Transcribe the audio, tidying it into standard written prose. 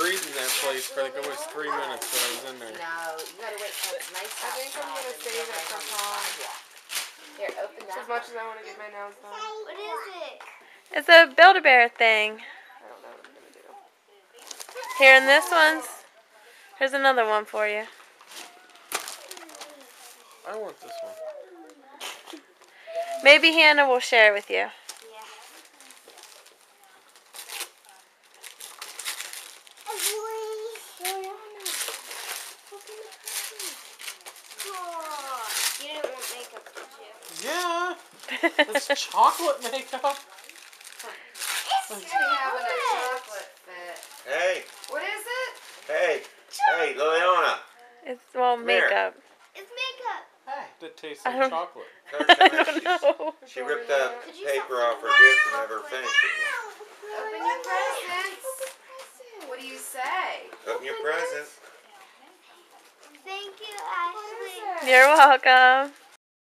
breathe in that place for like almost 3 minutes that I was in there. No, you gotta wait till it's nice I think I'm gonna save it for prom. Here, open that. As much as I want to get my nails done. What is it? It's a Build-A-Bear thing. I don't know what I'm gonna do. Here in this one's. Here's another one for you. I want this one. Maybe Hannah will share it with you. Yeah. You didn't want makeup, did you? Yeah. It's chocolate makeup. It's having a chocolate fit. Hey, What is it? hey, hey, Liliana. It's, well, Come here. makeup. It's makeup. Hey. That tastes I like don't- chocolate. I don't know. She ripped the paper off her gift and never finished it. Open your presents. What do you say? Open your present. Thank you, Ashley. You're welcome.